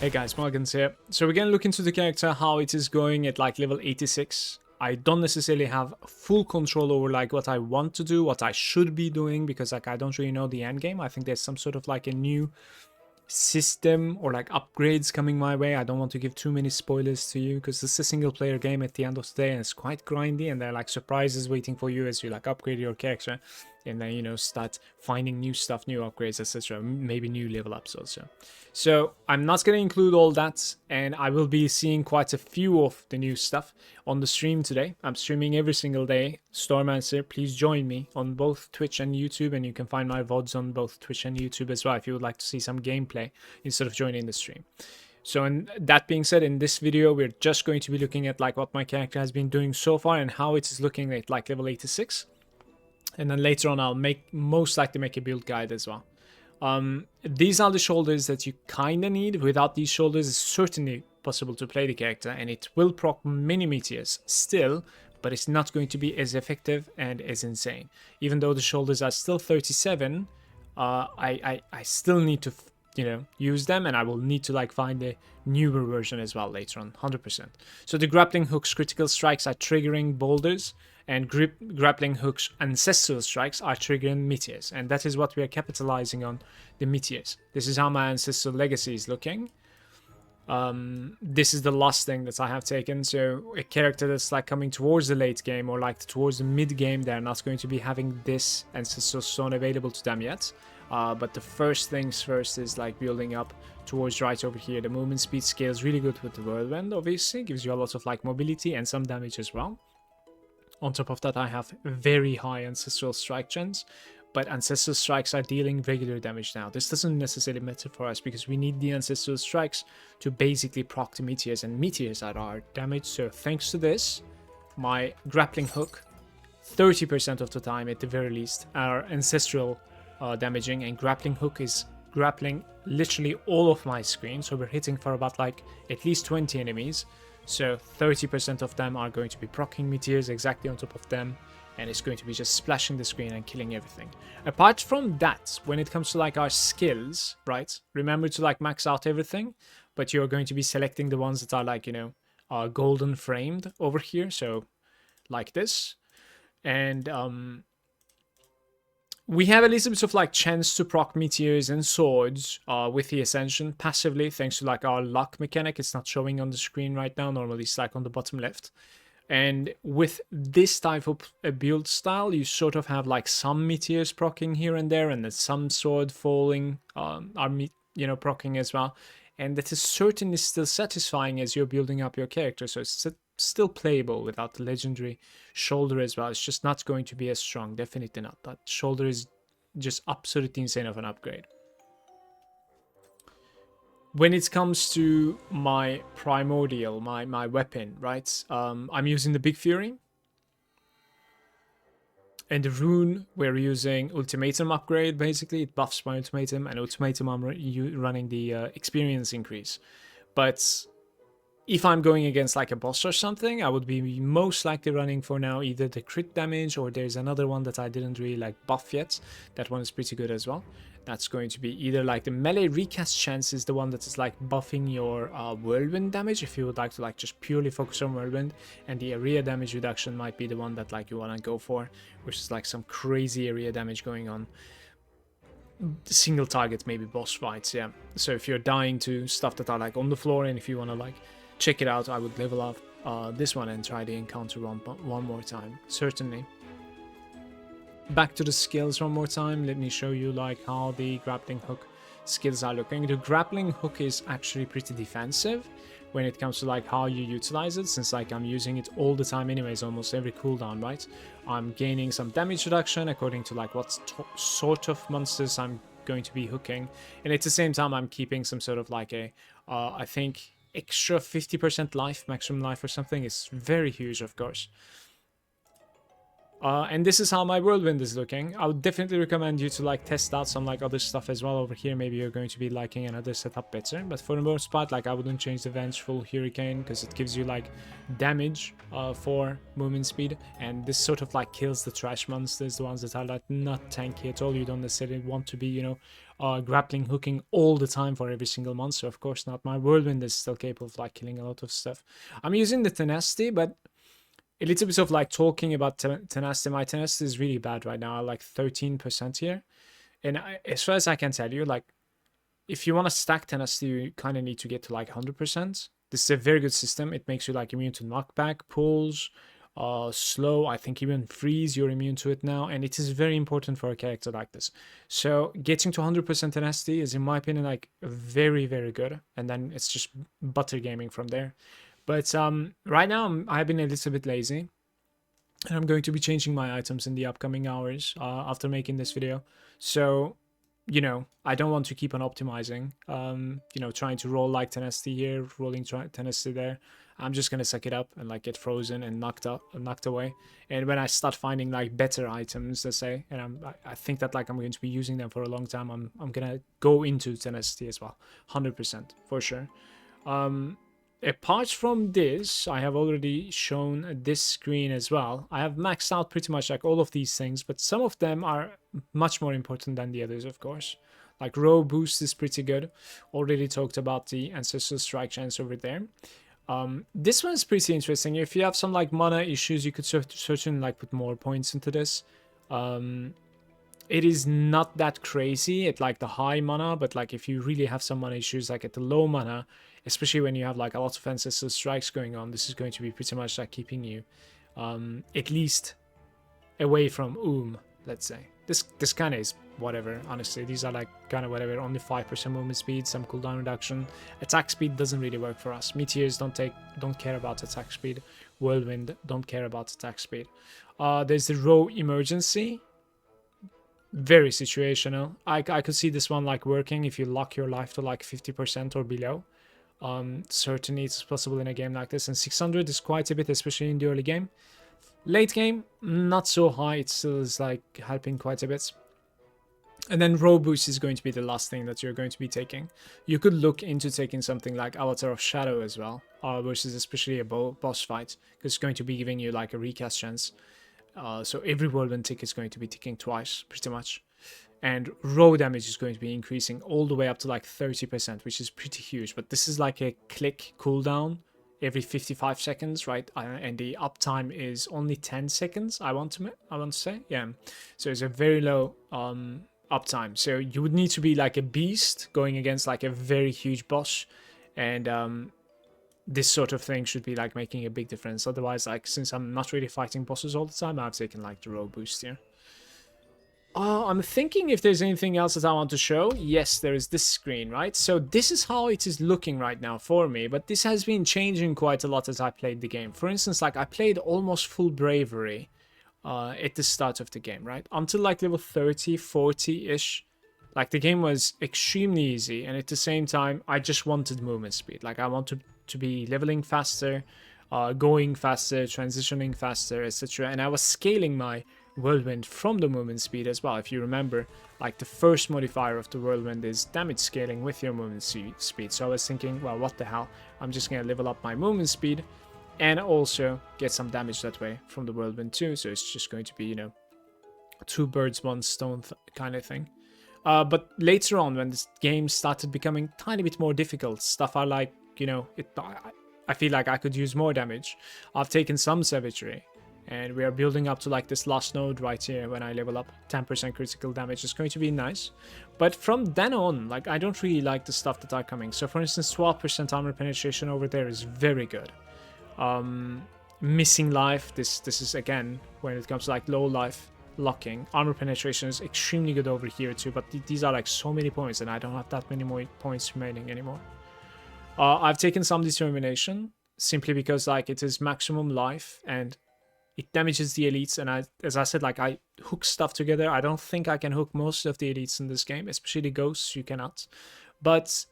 Hey guys, Malagant here. So we're gonna look into the character, how it is going at like level 86. I don't necessarily have full control over like what I want to do, what I should be doing, because like I don't really know the end game. I think there's some sort of like a new system or like upgrades coming my way. I don't want to give too many spoilers to you because it's a single player game at the end of the day and it's quite grindy, and there are like surprises waiting for you as you like upgrade your character and then, you know, start finding new stuff, new upgrades, etc. Maybe new level ups also. So I'm not going to include all that, and I will be seeing quite a few of the new stuff on the stream today. I'm streaming every single day. Slormancer, please join me on both Twitch and YouTube, and you can find my VODs on both Twitch and YouTube as well if you would like to see some gameplay instead of joining the stream. So, and that being said, in this video, we're just going to be looking at like what my character has been doing so far and how it is looking at like level 86. And then later on, I'll most likely make a build guide as well. These are the shoulders that you kind of need. Without these shoulders, it's certainly possible to play the character, and it will proc many meteors still, but it's not going to be as effective and as insane. Even though the shoulders are still 37, I still need to, you know, use them, and I will need to like find a newer version as well later on, 100%. So the grappling hook's critical strikes are triggering boulders, and grappling hook's ancestral strikes are triggering meteors, and that is what we are capitalizing on, the meteors. This is how my ancestral legacy is looking. This is the last thing that I have taken. So a character that's like coming towards the late game or like towards the mid game, they're not going to be having this ancestral stone available to them yet. But the first things first is like building up towards right over here. The movement speed scales really good with the whirlwind, obviously gives you a lot of like mobility and some damage as well. On top of that, I have very high ancestral strike gens, but ancestral strikes are dealing regular damage now. This doesn't necessarily matter for us because we need the ancestral strikes to basically proc the meteors, and meteors are our damage. So thanks to this, my grappling hook, 30% of the time at the very least, are ancestral damaging, and grappling hook is grappling literally all of my screen. So we're hitting for about like at least 20 enemies. So 30% of them are going to be proccing meteors exactly on top of them, and it's going to be just splashing the screen and killing everything. Apart from that, when it comes to like our skills, right, remember to like max out everything, but you're going to be selecting the ones that are like, you know, golden framed over here, so like this. And we have a little bit of like chance to proc meteors and swords with the ascension passively, thanks to like our luck mechanic. It's not showing on the screen right now. Normally it's like on the bottom left. And with this type of a build style, you sort of have like some meteors proccing here and there, and then some sword falling are, you know, proccing as well. And that is certainly still satisfying as you're building up your character. So it's still playable without the legendary shoulder as well. It's just not going to be as strong, definitely not. But shoulder is just absolutely insane of an upgrade. When it comes to my primordial, my weapon, right? I'm using the Big Fury. And the rune, we're using ultimatum upgrade, basically. It buffs my ultimatum, and ultimatum I'm running the experience increase. But if I'm going against like a boss or something, I would be most likely running for now either the crit damage, or there's another one that I didn't really like buff yet. That one is pretty good as well. That's going to be either like the melee recast chance is the one that is like buffing your whirlwind damage if you would like to like just purely focus on whirlwind, and the area damage reduction might be the one that like you want to go for, which is like some crazy area damage going on. Single target, maybe boss fights, yeah. So if you're dying to stuff that are like on the floor, and if you want to like check it out, I would level up this one and try the encounter one more time, certainly. Back to the skills one more time. Let me show you like how the grappling hook skills are looking. The grappling hook is actually pretty defensive when it comes to like how you utilize it, since like I'm using it all the time anyways, almost every cooldown, right? I'm gaining some damage reduction according to like what sort of monsters I'm going to be hooking, and at the same time I'm keeping some sort of like a I think extra 50% life, maximum life or something. It's very huge, of course. And this is how my whirlwind is looking. I would definitely recommend you to like test out some like other stuff as well over here. Maybe you're going to be liking another setup better, but for the most part, like I wouldn't change the Vengeful Hurricane because it gives you like damage for movement speed, and this sort of like kills the trash monsters, the ones that are like not tanky at all. You don't necessarily want to be, you know, grappling hooking all the time for every single monster. Of course not. My whirlwind is still capable of like killing a lot of stuff. I'm using the tenacity, but a little bit of like talking about tenacity. My tenacity is really bad right now, like 13% here. And as far as I can tell you, like if you want to stack tenacity, you kind of need to get to like 100%. This is a very good system. It makes you like immune to knockback, pulls, slow. I think even freeze, you're immune to it now. And it is very important for a character like this. So getting to 100% tenacity is, in my opinion, like very, very good. And then it's just butter gaming from there. But right now, I've been a little bit lazy. And I'm going to be changing my items in the upcoming hours after making this video. So, you know, I don't want to keep on optimizing, you know, trying to roll like tenacity here, rolling tenacity there. I'm just going to suck it up and like get frozen and knocked away. And when I start finding like better items, let's say, and I think that like I'm going to be using them for a long time, I'm going to go into tenacity as well. 100% for sure. Apart from this, I have already shown this screen as well. I have maxed out pretty much like all of these things, but some of them are much more important than the others, of course. Like row boost is pretty good. Already talked about the ancestral strike chance over there. This one's pretty interesting. If you have some like mana issues, you could certainly like put more points into this. It is not that crazy at like the high mana, but like if you really have some mana issues, like at the low mana, especially when you have like a lot of ancestral strikes going on, this is going to be pretty much like keeping you at least away from let's say. This kind of is whatever, honestly. These are like kind of whatever, only 5% movement speed, some cooldown reduction. Attack speed doesn't really work for us. Meteors don't care about attack speed. Whirlwind don't care about attack speed. There's the row emergency. Very situational. I could see this one like working if you lock your life to like 50% or below. Certainly it's possible in a game like this, and 600 is quite a bit, especially in the early game. Late game, not so high. It still is like helping quite a bit. And then row boost is going to be the last thing that you're going to be taking. You could look into taking something like Avatar of Shadow as well, versus especially a boss fight, because it's going to be giving you like a recast chance. So every whirlwind tick is going to be ticking twice, pretty much. And row damage is going to be increasing all the way up to like 30%, which is pretty huge. But this is like a click cooldown every 55 seconds, right? And the uptime is only 10 seconds, I want to say. Yeah. So it's a very low uptime. So you would need to be like a beast going against like a very huge boss. And this sort of thing should be like making a big difference. Otherwise, like since I'm not really fighting bosses all the time, I've taken like the row boost here. I'm thinking if there's anything else that I want to show. Yes, there is this screen, right? So this is how it is looking right now for me, but this has been changing quite a lot as I played the game. For instance, like I played almost full bravery at the start of the game, right? Until like level 30, 40-ish. Like the game was extremely easy, and at the same time, I just wanted movement speed. Like I wanted to be leveling faster, going faster, transitioning faster, etc. And I was scaling my whirlwind from the movement speed as well. If you remember, like the first modifier of the whirlwind is damage scaling with your movement speed. So I was thinking, well, what the hell? I'm just gonna level up my movement speed and also get some damage that way from the whirlwind too. So it's just going to be, you know, two birds, one stone kind of thing. But later on, when this game started becoming a tiny bit more difficult, stuff are like, you know, I feel like I could use more damage. I've taken some savagery, and we are building up to like this last node right here. When I level up, 10% critical damage is going to be nice. But from then on, like I don't really like the stuff that are coming. So for instance, 12% armor penetration over there is very good. Missing life, this is again, when it comes to like low life locking. Armor penetration is extremely good over here too, but these are like so many points, and I don't have that many more points remaining anymore. I've taken some determination, simply because like it is maximum life and it damages the elites, and as I said, like I hook stuff together. I don't think I can hook most of the elites in this game, especially the ghosts, you cannot. But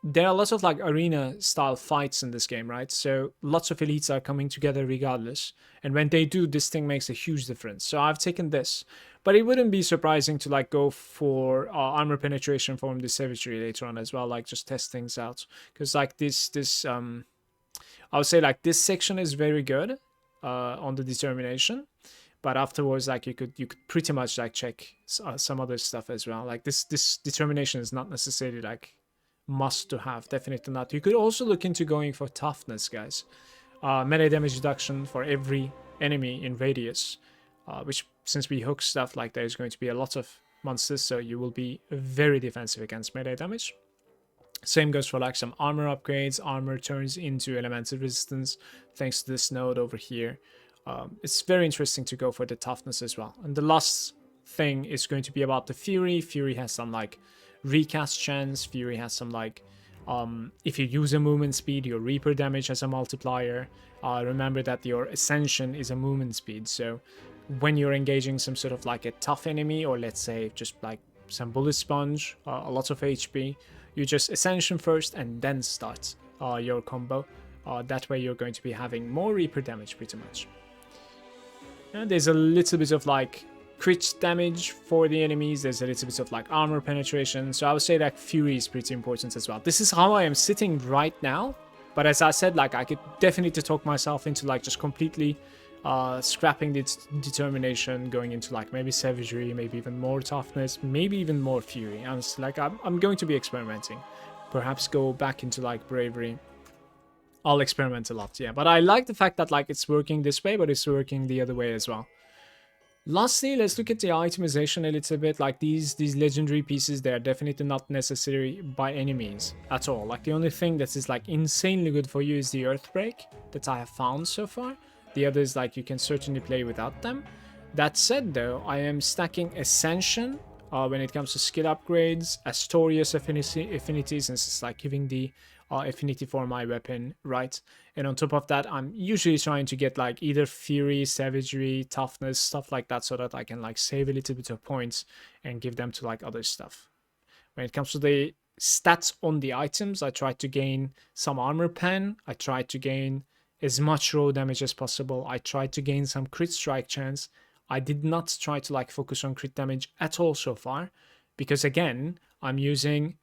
there are lots of like arena style fights in this game, right? So lots of elites are coming together regardless, and when they do, this thing makes a huge difference. So I've taken this, but it wouldn't be surprising to like go for armor penetration from the savagery later on as well, like just test things out, because like this I would say like this section is very good on the determination, but afterwards like you could pretty much like check some other stuff as well. Like this determination is not necessarily like must to have, definitely not. You could also look into going for toughness, guys. Melee damage reduction for every enemy in radius, which since we hook stuff, like there's going to be a lot of monsters, so you will be very defensive against melee damage. Same goes for like some armor upgrades. Armor turns into elemental resistance thanks to this node over here. It's very interesting to go for the toughness as well. And the last thing is going to be about the Fury. Fury has some like recast chance. Fury has some like if you use a movement speed, your Reaper damage has a multiplier. Remember that your Ascension is a movement speed, so when you're engaging some sort of like a tough enemy, or let's say just like some bullet sponge, a lot of HP, you just Ascension first and then start your combo. That way you're going to be having more Reaper damage pretty much. And there's a little bit of like crit damage for the enemies. There's a little bit of like armor penetration. So I would say that Fury is pretty important as well. This is how I am sitting right now. But as I said, like I could definitely talk myself into like just completely scrapping the determination, going into like maybe savagery, maybe even more toughness, maybe even more Fury. Honestly, like I'm going to be experimenting. Perhaps go back into like bravery. I'll experiment a lot, yeah. But I like the fact that like it's working this way, but it's working the other way as well. Lastly, let's look at the itemization a little bit. Like these legendary pieces, they are definitely not necessary by any means at all. Like the only thing that is like insanely good for you is the Earthbreak that I have found so far. The others, like you can certainly play without them. That said though, I am stacking Ascension when it comes to skill upgrades, Astorius affinities, since it's like giving the affinity for my weapon, right? And on top of that, I'm usually trying to get like either Fury, Savagery, Toughness, stuff like that, so that I can like save a little bit of points and give them to like other stuff. When it comes to the stats on the items, I try to gain some armor pen. I try to gain as much raw damage as possible. I tried to gain some crit strike chance. I did not try to like focus on crit damage at all so far, because again, I'm using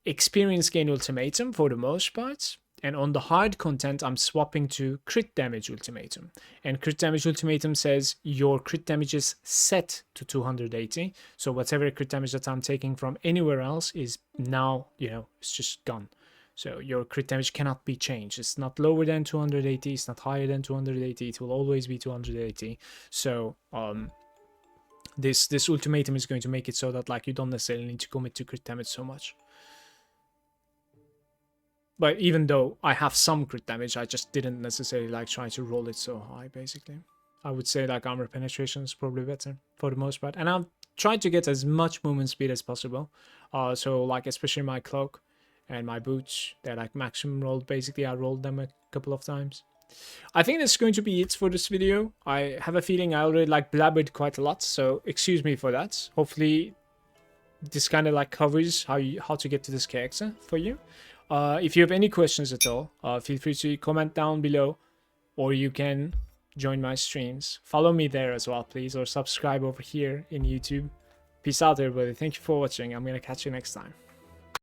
experience gain ultimatum for the most part, and on the hard content I'm swapping to crit damage ultimatum, and crit damage ultimatum says your crit damage is set to 280, so whatever crit damage that I'm taking from anywhere else is now, you know, it's just gone. So your crit damage cannot be changed. It's not lower than 280, it's not higher than 280, it will always be 280. So this ultimatum is going to make it so that like you don't necessarily need to commit to crit damage so much. But even though I have some crit damage, I just didn't necessarily like try to roll it so high, basically. I would say like armor penetration is probably better for the most part. And I've tried to get as much movement speed as possible. So like especially my cloak and my boots, they're like maximum rolled. Basically, I rolled them a couple of times. I think that's going to be it for this video. I have a feeling I already like blabbered quite a lot, so excuse me for that. Hopefully this kind of like covers how to get to this character for you. If you have any questions at all, feel free to comment down below, or you can join my streams. Follow me there as well, please, or subscribe over here in YouTube. Peace out, everybody. Thank you for watching. I'm gonna catch you next time.